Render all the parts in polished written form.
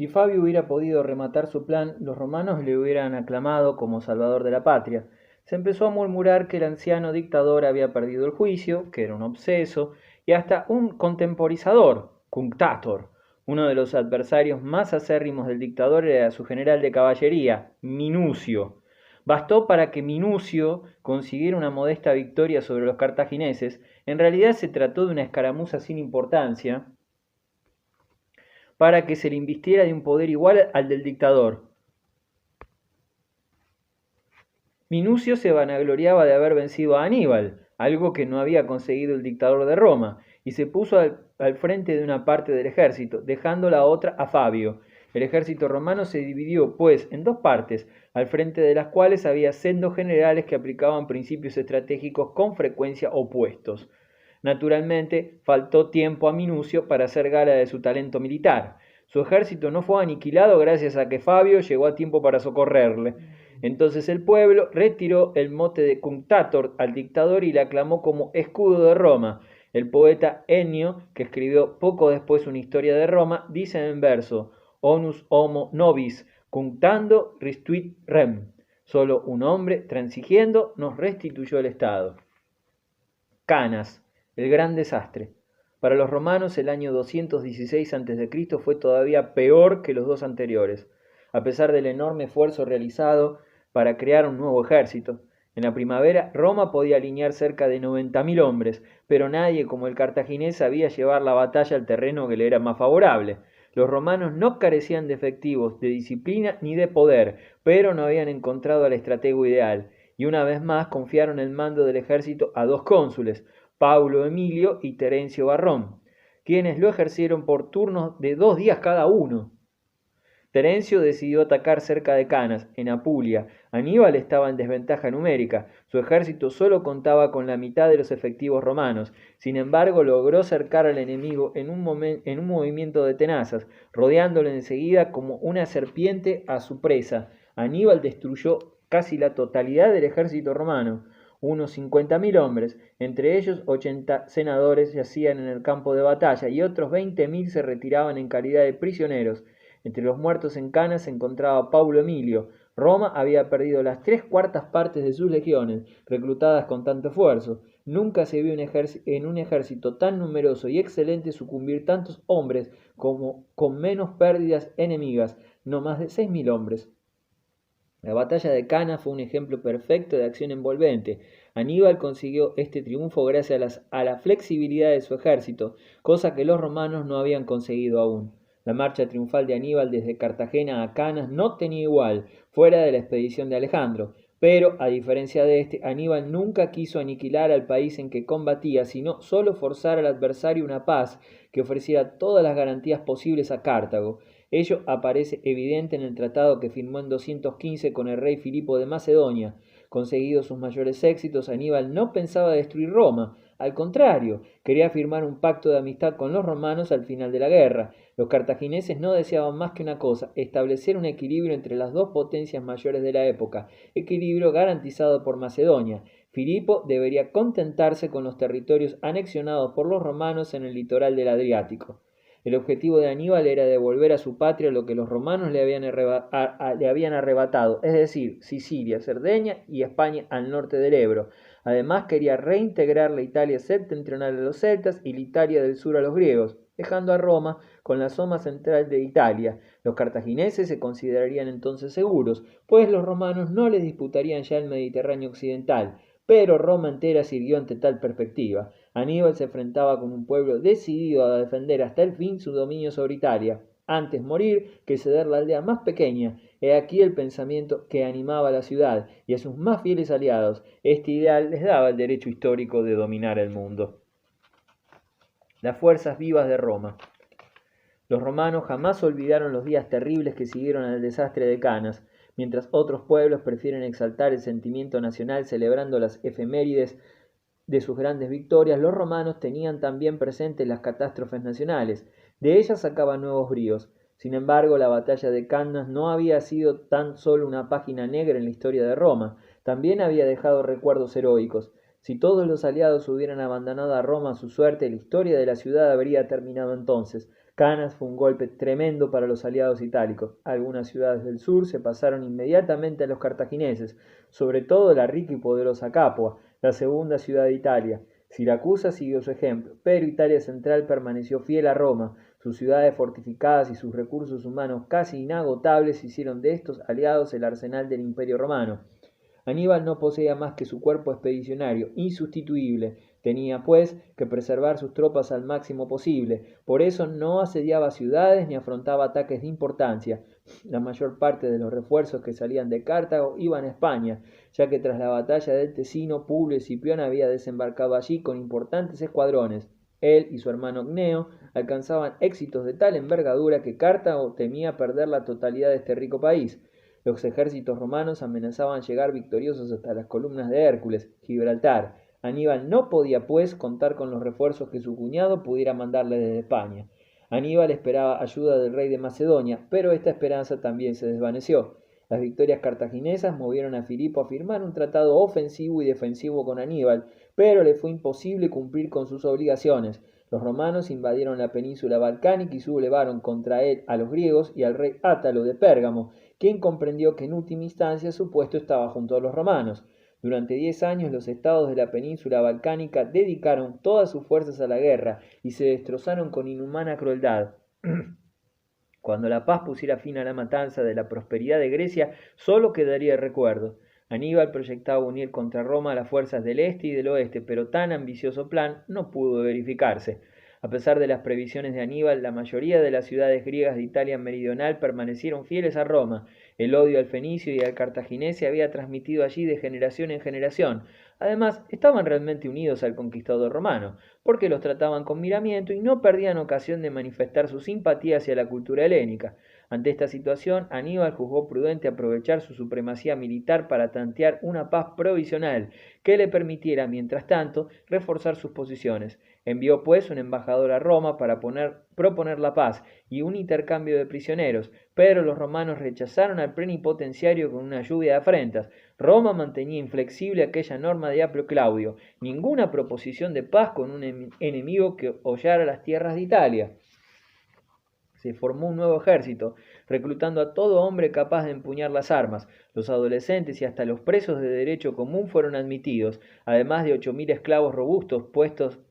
Si Fabio hubiera podido rematar su plan, los romanos le hubieran aclamado como salvador de la patria. Se empezó a murmurar que el anciano dictador había perdido el juicio, que era un obseso, y hasta un contemporizador, cunctator. Uno de los adversarios más acérrimos del dictador era su general de caballería, Minucio. Bastó para que Minucio consiguiera una modesta victoria sobre los cartagineses. En realidad se trató de una escaramuza sin importancia, para que se le invistiera de un poder igual al del dictador. Minucio se vanagloriaba de haber vencido a Aníbal, algo que no había conseguido el dictador de Roma, y se puso al frente de una parte del ejército, dejando la otra a Fabio. El ejército romano se dividió, pues, en dos partes, al frente de las cuales había sendos generales que aplicaban principios estratégicos con frecuencia opuestos. Naturalmente, faltó tiempo a Minucio para hacer gala de su talento militar. Su ejército no fue aniquilado gracias a que Fabio llegó a tiempo para socorrerle. Entonces el pueblo retiró el mote de cunctator al dictador y le aclamó como escudo de Roma. El poeta Ennio, que escribió poco después una historia de Roma, dice en verso: Onus homo nobis, cunctando restituit rem. Solo un hombre, transigiendo, nos restituyó el Estado. Canas, el gran desastre. Para los romanos el año 216 a.C. fue todavía peor que los dos anteriores, a pesar del enorme esfuerzo realizado para crear un nuevo ejército. En la primavera, Roma podía alinear cerca de 90.000 hombres, pero nadie como el cartaginés sabía llevar la batalla al terreno que le era más favorable. Los romanos no carecían de efectivos, de disciplina ni de poder, pero no habían encontrado al estratego ideal, y una vez más confiaron el mando del ejército a dos cónsules, Paulo Emilio y Terencio Varrón, quienes lo ejercieron por turnos de 2 días cada uno. Terencio decidió atacar cerca de Canas, en Apulia. Aníbal estaba en desventaja numérica. Su ejército solo contaba con la mitad de los efectivos romanos. Sin embargo, logró cercar al enemigo en un movimiento de tenazas, rodeándolo enseguida como una serpiente a su presa. Aníbal destruyó casi la totalidad del ejército romano. Unos 50.000 hombres, entre ellos 80 senadores, yacían en el campo de batalla y otros 20.000 se retiraban en calidad de prisioneros. Entre los muertos en Canas se encontraba Paulo Emilio. Roma había perdido las 3/4 de sus legiones, reclutadas con tanto esfuerzo. Nunca se vio en un ejército tan numeroso y excelente sucumbir tantos hombres como con menos pérdidas enemigas, no más de 6.000 hombres. La batalla de Canas fue un ejemplo perfecto de acción envolvente. Aníbal consiguió este triunfo gracias a la flexibilidad de su ejército, cosa que los romanos no habían conseguido aún. La marcha triunfal de Aníbal desde Cartagena a Canas no tenía igual, fuera de la expedición de Alejandro, pero, a diferencia de este, Aníbal nunca quiso aniquilar al país en que combatía, sino solo forzar al adversario una paz que ofreciera todas las garantías posibles a Cartago. Ello aparece evidente en el tratado que firmó en 215 con el rey Filipo de Macedonia. Conseguidos sus mayores éxitos, Aníbal no pensaba destruir Roma, al contrario, quería firmar un pacto de amistad con los romanos al final de la guerra. Los cartagineses no deseaban más que una cosa: establecer un equilibrio entre las dos potencias mayores de la época, equilibrio garantizado por Macedonia. Filipo debería contentarse con los territorios anexionados por los romanos en el litoral del Adriático. El objetivo de Aníbal era devolver a su patria lo que los romanos le habían arrebatado, es decir, Sicilia, Cerdeña y España al norte del Ebro. Además quería reintegrar la Italia septentrional a los celtas y la Italia del sur a los griegos, dejando a Roma con la zona central de Italia. Los cartagineses se considerarían entonces seguros, pues los romanos no les disputarían ya el Mediterráneo occidental, pero Roma entera sirvió ante tal perspectiva. Aníbal se enfrentaba con un pueblo decidido a defender hasta el fin su dominio sobre Italia, antes morir que ceder la aldea más pequeña. He aquí el pensamiento que animaba a la ciudad y a sus más fieles aliados. Este ideal les daba el derecho histórico de dominar el mundo. Las fuerzas vivas de Roma. Los romanos jamás olvidaron los días terribles que siguieron al desastre de Canas. Mientras otros pueblos prefieren exaltar el sentimiento nacional celebrando las efemérides de sus grandes victorias, los romanos tenían también presentes las catástrofes nacionales. De ellas sacaban nuevos bríos. Sin embargo, la batalla de Canas no había sido tan solo una página negra en la historia de Roma, también había dejado recuerdos heroicos. Si todos los aliados hubieran abandonado a Roma a su suerte, la historia de la ciudad habría terminado entonces. Canas fue un golpe tremendo para los aliados itálicos. Algunas ciudades del sur se pasaron inmediatamente a los cartagineses, sobre todo la rica y poderosa Capua, la segunda ciudad de Italia. Siracusa siguió su ejemplo, pero Italia central permaneció fiel a Roma. Sus ciudades fortificadas y sus recursos humanos casi inagotables hicieron de estos aliados el arsenal del Imperio romano. Aníbal no poseía más que su cuerpo expedicionario, insustituible. Tenía, pues, que preservar sus tropas al máximo posible. Por eso no asediaba ciudades ni afrontaba ataques de importancia. La mayor parte de los refuerzos que salían de Cartago iban a España, ya que tras la batalla del Tesino, Publio Escipión había desembarcado allí con importantes escuadrones. Él y su hermano Cneo alcanzaban éxitos de tal envergadura que Cartago temía perder la totalidad de este rico país. Los ejércitos romanos amenazaban llegar victoriosos hasta las columnas de Hércules, Gibraltar. Aníbal no podía, pues, contar con los refuerzos que su cuñado pudiera mandarle desde España. Aníbal esperaba ayuda del rey de Macedonia, pero esta esperanza también se desvaneció. Las victorias cartaginesas movieron a Filipo a firmar un tratado ofensivo y defensivo con Aníbal, pero le fue imposible cumplir con sus obligaciones. Los romanos invadieron la península balcánica y sublevaron contra él a los griegos y al rey Átalo de Pérgamo, quien comprendió que en última instancia su puesto estaba junto a los romanos. Durante 10 años los estados de la península balcánica dedicaron todas sus fuerzas a la guerra y se destrozaron con inhumana crueldad. Cuando la paz pusiera fin a la matanza de la prosperidad de Grecia, solo quedaría el recuerdo. Aníbal proyectaba unir contra Roma las fuerzas del este y del oeste, pero tan ambicioso plan no pudo verificarse. A pesar de las previsiones de Aníbal, la mayoría de las ciudades griegas de Italia meridional permanecieron fieles a Roma. El odio al fenicio y al cartaginés se había transmitido allí de generación en generación. Además, estaban realmente unidos al conquistador romano, porque los trataban con miramiento y no perdían ocasión de manifestar su simpatía hacia la cultura helénica. Ante esta situación, Aníbal juzgó prudente aprovechar su supremacía militar para tantear una paz provisional que le permitiera, mientras tanto, reforzar sus posiciones. Envió pues un embajador a Roma para proponer la paz y un intercambio de prisioneros, pero los romanos rechazaron al plenipotenciario con una lluvia de afrentas. Roma mantenía inflexible aquella norma de Apio Claudio, ninguna proposición de paz con un enemigo que hollara las tierras de Italia. Se formó un nuevo ejército, reclutando a todo hombre capaz de empuñar las armas. Los adolescentes y hasta los presos de derecho común fueron admitidos, además de 8.000 esclavos robustos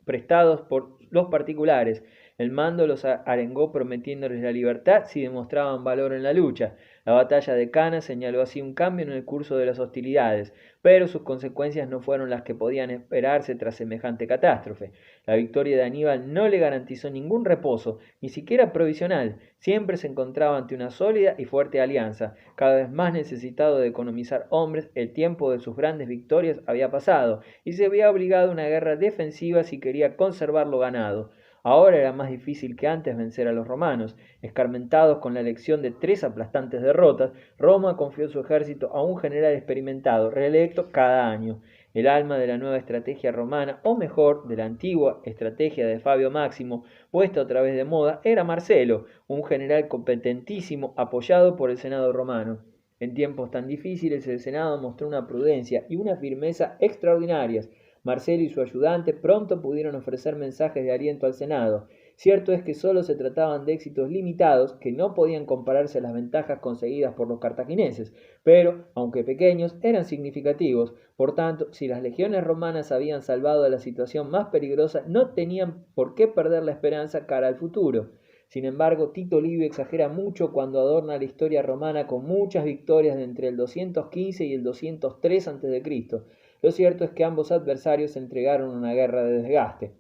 prestados por los particulares. El mando los arengó prometiéndoles la libertad si demostraban valor en la lucha. La batalla de Cana señaló así un cambio en el curso de las hostilidades, pero sus consecuencias no fueron las que podían esperarse tras semejante catástrofe. La victoria de Aníbal no le garantizó ningún reposo, ni siquiera provisional. Siempre se encontraba ante una sólida y fuerte alianza. Cada vez más necesitado de economizar hombres, el tiempo de sus grandes victorias había pasado, y se había obligado a una guerra defensiva si quería conservar lo ganado. Ahora era más difícil que antes vencer a los romanos. Escarmentados con la lección de 3 aplastantes derrotas, Roma confió su ejército a un general experimentado, reelecto cada año. El alma de la nueva estrategia romana, o mejor, de la antigua estrategia de Fabio Máximo, puesta otra vez de moda, era Marcelo, un general competentísimo apoyado por el Senado romano. En tiempos tan difíciles el Senado mostró una prudencia y una firmeza extraordinarias. Marcelo y su ayudante pronto pudieron ofrecer mensajes de aliento al Senado. Cierto es que solo se trataban de éxitos limitados que no podían compararse a las ventajas conseguidas por los cartagineses, pero, aunque pequeños, eran significativos. Por tanto, si las legiones romanas habían salvado de la situación más peligrosa, no tenían por qué perder la esperanza cara al futuro. Sin embargo, Tito Livio exagera mucho cuando adorna la historia romana con muchas victorias de entre el 215 y el 203 a.C. Lo cierto es que ambos adversarios se entregaron a una guerra de desgaste.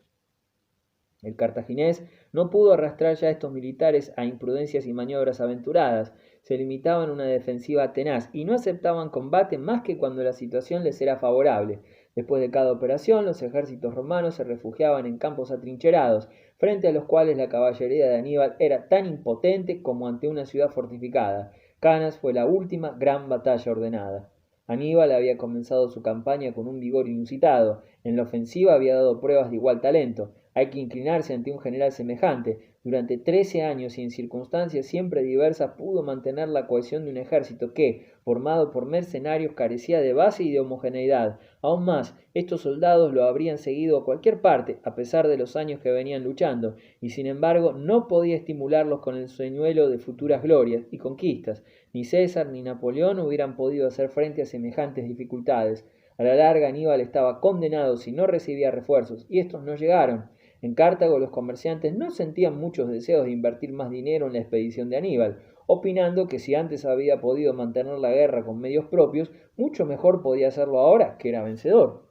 El cartaginés no pudo arrastrar ya a estos militares a imprudencias y maniobras aventuradas. Se limitaban a una defensiva tenaz y no aceptaban combate más que cuando la situación les era favorable. Después de cada operación, los ejércitos romanos se refugiaban en campos atrincherados, frente a los cuales la caballería de Aníbal era tan impotente como ante una ciudad fortificada. Canas fue la última gran batalla ordenada. Aníbal había comenzado su campaña con un vigor inusitado. En la ofensiva había dado pruebas de igual talento. Hay que inclinarse ante un general semejante. Durante 13 años y en circunstancias siempre diversas pudo mantener la cohesión de un ejército que, formado por mercenarios, carecía de base y de homogeneidad. Aún más, estos soldados lo habrían seguido a cualquier parte, a pesar de los años que venían luchando, y sin embargo no podía estimularlos con el señuelo de futuras glorias y conquistas. Ni César ni Napoleón hubieran podido hacer frente a semejantes dificultades. A la larga Aníbal estaba condenado si no recibía refuerzos, y estos no llegaron. En Cartago los comerciantes no sentían muchos deseos de invertir más dinero en la expedición de Aníbal, opinando que si antes había podido mantener la guerra con medios propios, mucho mejor podía hacerlo ahora que era vencedor.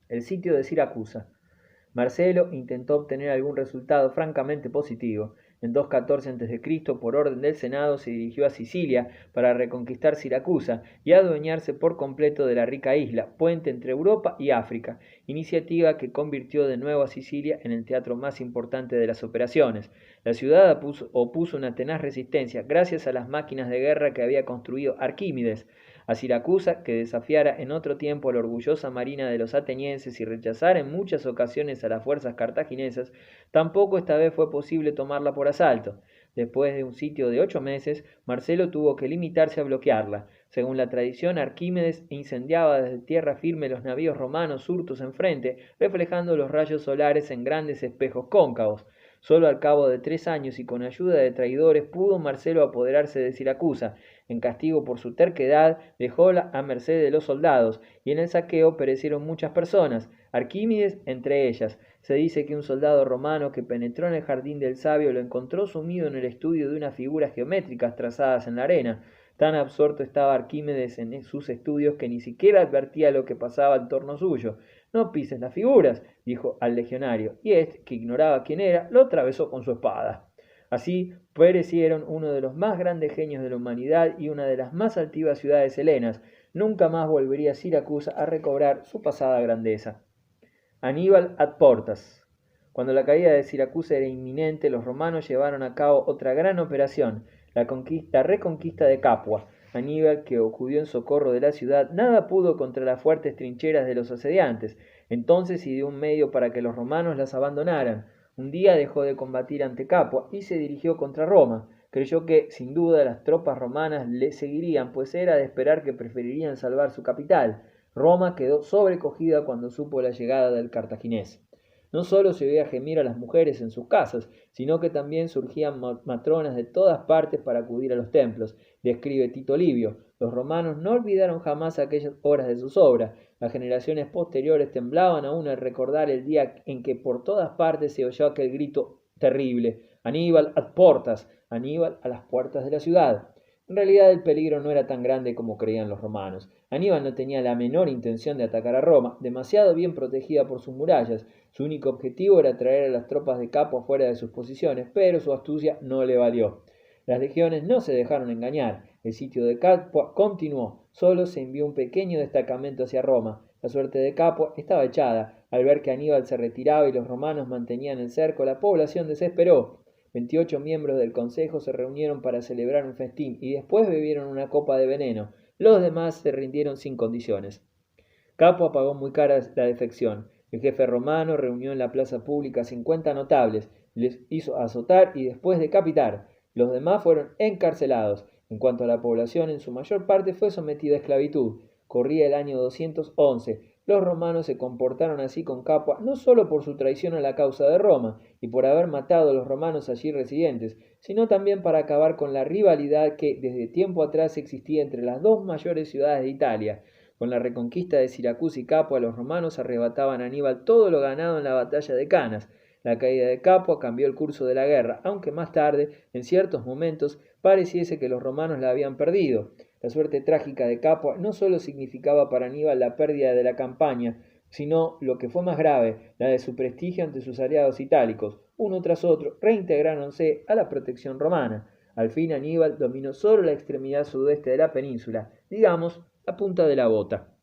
El sitio de Siracusa. Marcelo intentó obtener algún resultado francamente positivo. En 214 a.C., por orden del Senado, se dirigió a Sicilia para reconquistar Siracusa y adueñarse por completo de la rica isla, puente entre Europa y África, iniciativa que convirtió de nuevo a Sicilia en el teatro más importante de las operaciones. La ciudad opuso una tenaz resistencia gracias a las máquinas de guerra que había construido Arquímedes. A Siracusa, que desafiara en otro tiempo a la orgullosa marina de los atenienses y rechazara en muchas ocasiones a las fuerzas cartaginesas, tampoco esta vez fue posible tomarla por asalto. Después de un sitio de 8 meses, Marcelo tuvo que limitarse a bloquearla. Según la tradición, Arquímedes incendiaba desde tierra firme los navíos romanos surtos enfrente, reflejando los rayos solares en grandes espejos cóncavos. Solo al cabo de 3 años y con ayuda de traidores pudo Marcelo apoderarse de Siracusa. En castigo por su terquedad, dejóla a merced de los soldados, y en el saqueo perecieron muchas personas, Arquímedes entre ellas. Se dice que un soldado romano que penetró en el jardín del sabio lo encontró sumido en el estudio de unas figuras geométricas trazadas en la arena. Tan absorto estaba Arquímedes en sus estudios que ni siquiera advertía lo que pasaba en torno suyo. No pises las figuras, dijo al legionario, y éste, que ignoraba quién era, lo atravesó con su espada. Así perecieron uno de los más grandes genios de la humanidad y una de las más altivas ciudades helenas. Nunca más volvería Siracusa a recobrar su pasada grandeza. Aníbal ad Portas. Cuando la caída de Siracusa era inminente, los romanos llevaron a cabo otra gran operación, la reconquista de Capua. Aníbal, que acudió en socorro de la ciudad, nada pudo contra las fuertes trincheras de los asediantes. Entonces ideó un medio para que los romanos las abandonaran. Un día dejó de combatir ante Capua y se dirigió contra Roma. Creyó que, sin duda, las tropas romanas le seguirían, pues era de esperar que preferirían salvar su capital. Roma quedó sobrecogida cuando supo la llegada del cartaginés. No solo se oía gemir a las mujeres en sus casas, sino que también surgían matronas de todas partes para acudir a los templos, describe Tito Livio. Los romanos no olvidaron jamás aquellas horas de sus obras. Las generaciones posteriores temblaban aún al recordar el día en que por todas partes se oyó aquel grito terrible: Aníbal ad portas, Aníbal a las puertas de la ciudad. En realidad el peligro no era tan grande como creían los romanos. Aníbal no tenía la menor intención de atacar a Roma, demasiado bien protegida por sus murallas. Su único objetivo era traer a las tropas de Capua fuera de sus posiciones, pero su astucia no le valió. Las legiones no se dejaron engañar. El sitio de Capua continuó. Solo se envió un pequeño destacamento hacia Roma. La suerte de Capua estaba echada. Al ver que Aníbal se retiraba y los romanos mantenían el cerco, la población desesperó. 28 miembros del consejo se reunieron para celebrar un festín y después bebieron una copa de veneno. Los demás se rindieron sin condiciones. Capua pagó muy cara la defección. El jefe romano reunió en la plaza pública 50 notables, les hizo azotar y después decapitar. Los demás fueron encarcelados. En cuanto a la población, en su mayor parte fue sometida a esclavitud. Corría el año 211. Los romanos se comportaron así con Capua no solo por su traición a la causa de Roma y por haber matado a los romanos allí residentes, sino también para acabar con la rivalidad que desde tiempo atrás existía entre las dos mayores ciudades de Italia. Con la reconquista de Siracusa y Capua, los romanos arrebataban a Aníbal todo lo ganado en la batalla de Canas. La caída de Capua cambió el curso de la guerra, aunque más tarde, en ciertos momentos, pareciese que los romanos la habían perdido. La suerte trágica de Capua no solo significaba para Aníbal la pérdida de la campaña, sino, lo que fue más grave, la de su prestigio ante sus aliados itálicos. Uno tras otro reintegráronse a la protección romana. Al fin Aníbal dominó solo la extremidad sudeste de la península, digamos, la punta de la bota.